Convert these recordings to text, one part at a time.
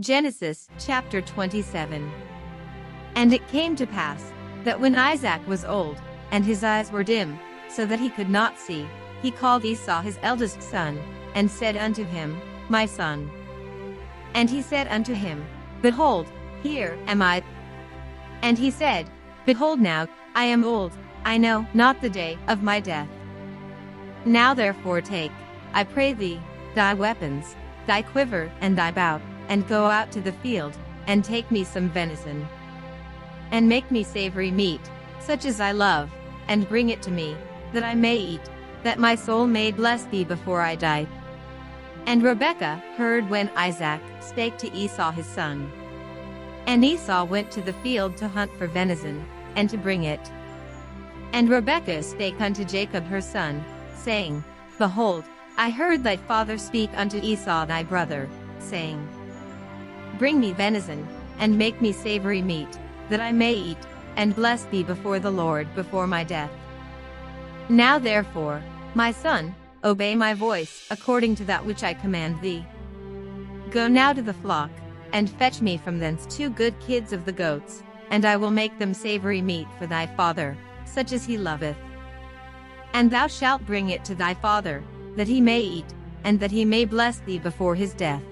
Genesis chapter 27. And it came to pass, that when Isaac was old, and his eyes were dim, so that he could not see, he called Esau his eldest son, and said unto him, My son. And he said unto him, Behold, here am I. And he said, Behold now, I am old, I know not the day of my death. Now therefore take, I pray thee, thy weapons, thy quiver and thy bow, and go out to the field, and take me some venison. And make me savory meat, such as I love, and bring it to me, that I may eat, that my soul may bless thee before I die. And Rebekah heard when Isaac spake to Esau his son. And Esau went to the field to hunt for venison, and to bring it. And Rebekah spake unto Jacob her son, saying, Behold, I heard thy father speak unto Esau thy brother, saying, Bring me venison, and make me savory meat, that I may eat, and bless thee before the Lord before my death. Now therefore, my son, obey my voice, according to that which I command thee. Go now to the flock, and fetch me from thence 2 good kids of the goats, and I will make them savory meat for thy father, such as he loveth. And thou shalt bring it to thy father, that he may eat, and that he may bless thee before his death.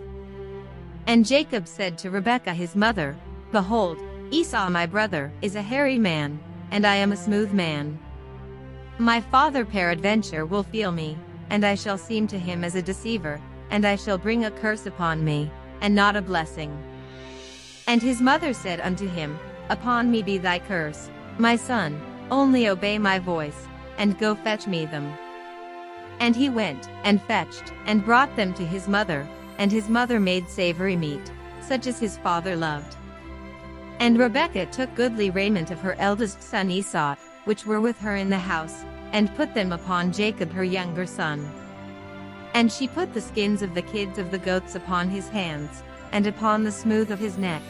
And Jacob said to Rebekah his mother, Behold, Esau my brother is a hairy man, and I am a smooth man. My father peradventure will feel me, and I shall seem to him as a deceiver, and I shall bring a curse upon me, and not a blessing. And his mother said unto him, Upon me be thy curse, my son, only obey my voice, and go fetch me them. And he went, and fetched, and brought them to his mother, and his mother made savory meat, such as his father loved. And Rebekah took goodly raiment of her eldest son Esau, which were with her in the house, and put them upon Jacob her younger son. And she put the skins of the kids of the goats upon his hands, and upon the smooth of his neck.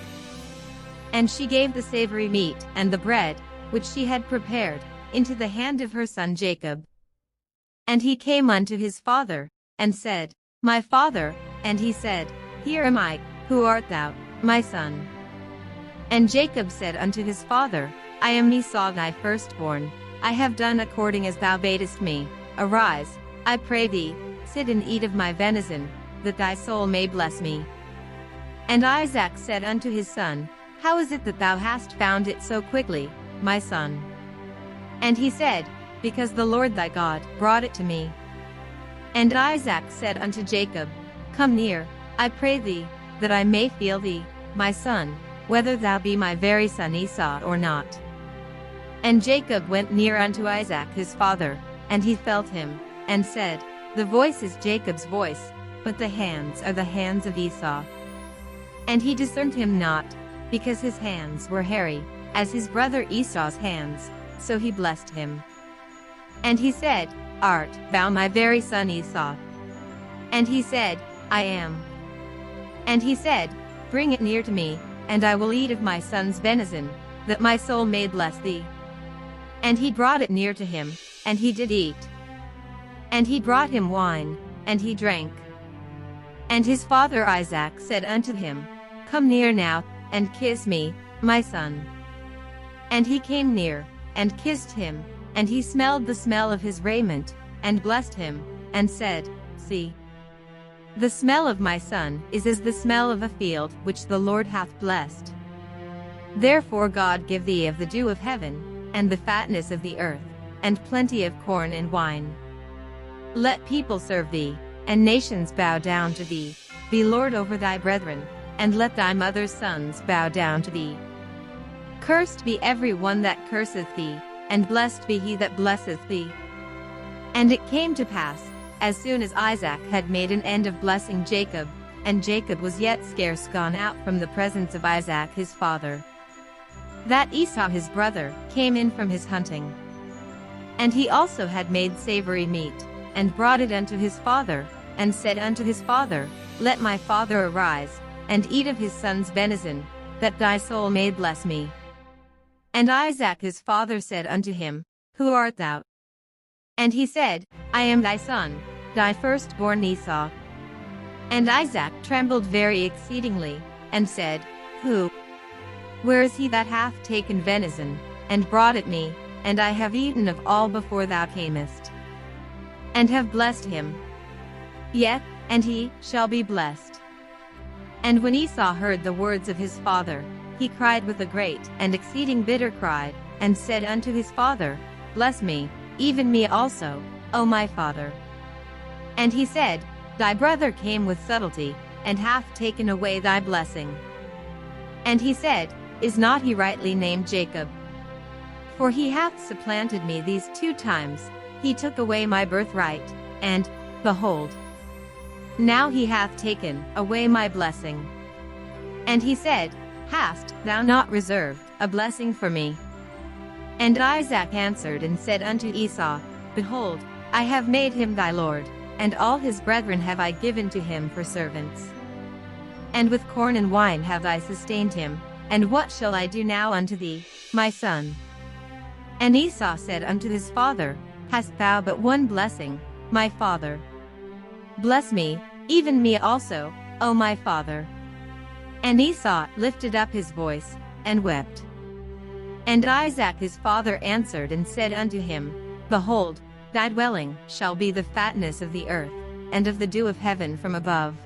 And she gave the savory meat and the bread, which she had prepared, into the hand of her son Jacob. And he came unto his father, and said, My father. And he said, Here am I, who art thou, my son? And Jacob said unto his father, I am Esau thy firstborn, I have done according as thou badest me. Arise, I pray thee, sit and eat of my venison, that thy soul may bless me. And Isaac said unto his son, How is it that thou hast found it so quickly, my son? And he said, Because the Lord thy God brought it to me. And Isaac said unto Jacob, Come near, I pray thee, that I may feel thee, my son, whether thou be my very son Esau or not. And Jacob went near unto Isaac his father, and he felt him, and said, The voice is Jacob's voice, but the hands are the hands of Esau. And he discerned him not, because his hands were hairy, as his brother Esau's hands, so he blessed him. And he said, Art thou my very son Esau? And he said, I am. And he said, Bring it near to me, and I will eat of my son's venison, that my soul may bless thee. And he brought it near to him, and he did eat. And he brought him wine, and he drank. And his father Isaac said unto him, Come near now, and kiss me, my son. And he came near, and kissed him, and he smelled the smell of his raiment, and blessed him, and said, See, the smell of my son is as the smell of a field which the Lord hath blessed. Therefore God give thee of the dew of heaven, and the fatness of the earth, and plenty of corn and wine. Let people serve thee, and nations bow down to thee. Be Lord over thy brethren, and let thy mother's sons bow down to thee. Cursed be every one that curseth thee, and blessed be he that blesseth thee. And it came to pass, as soon as Isaac had made an end of blessing Jacob, and Jacob was yet scarce gone out from the presence of Isaac his father, that Esau his brother came in from his hunting. And he also had made savory meat, and brought it unto his father, and said unto his father, Let my father arise, and eat of his son's venison, that thy soul may bless me. And Isaac his father said unto him, Who art thou? And he said, I am thy son, thy firstborn Esau. And Isaac trembled very exceedingly, and said, Who? Where is he that hath taken venison, and brought it me, and I have eaten of all before thou camest? And have blessed him. Yet, and he shall be blessed. And when Esau heard the words of his father, he cried with a great and exceeding bitter cry, and said unto his father, Bless me, even me also, O my father. And he said, Thy brother came with subtlety, and hath taken away thy blessing. And he said, Is not he rightly named Jacob? For he hath supplanted me these 2 times, he took away my birthright, and, behold, now he hath taken away my blessing. And he said, Hast thou not reserved a blessing for me? And Isaac answered and said unto Esau, Behold, I have made him thy lord, and all his brethren have I given to him for servants. And with corn and wine have I sustained him, and what shall I do now unto thee, my son? And Esau said unto his father, Hast thou but one blessing, my father? Bless me, even me also, O my father. And Esau lifted up his voice, and wept. And Isaac his father answered and said unto him, Behold, thy dwelling shall be the fatness of the earth, and of the dew of heaven from above.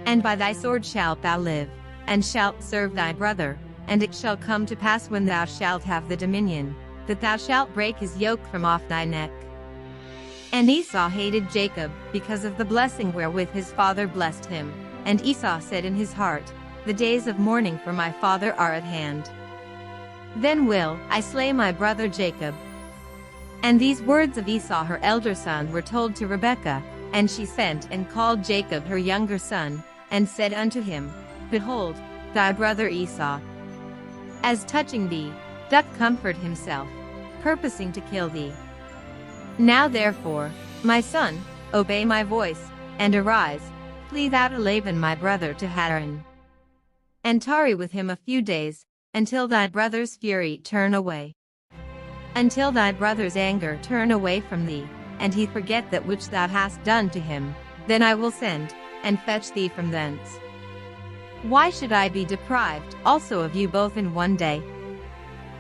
And by thy sword shalt thou live, and shalt serve thy brother, and it shall come to pass when thou shalt have the dominion, that thou shalt break his yoke from off thy neck. And Esau hated Jacob, because of the blessing wherewith his father blessed him. And Esau said in his heart, The days of mourning for my father are at hand. Then will I slay my brother Jacob. And these words of Esau her elder son were told to Rebekah, and she sent and called Jacob her younger son, and said unto him, Behold, thy brother Esau, as touching thee, doth comfort himself, purposing to kill thee. Now therefore, my son, obey my voice, and arise, flee thou to Laban my brother to Haran. And tarry with him a few days, until thy brother's fury turn away. Until thy brother's anger turn away from thee, and he forget that which thou hast done to him, then I will send, and fetch thee from thence. Why should I be deprived also of you both in one day?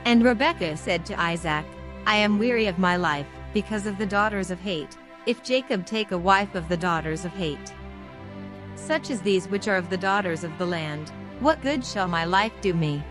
And Rebekah said to Isaac, I am weary of my life, because of the daughters of hate, if Jacob take a wife of the daughters of hate. Such as these which are of the daughters of the land, what good shall my life do me?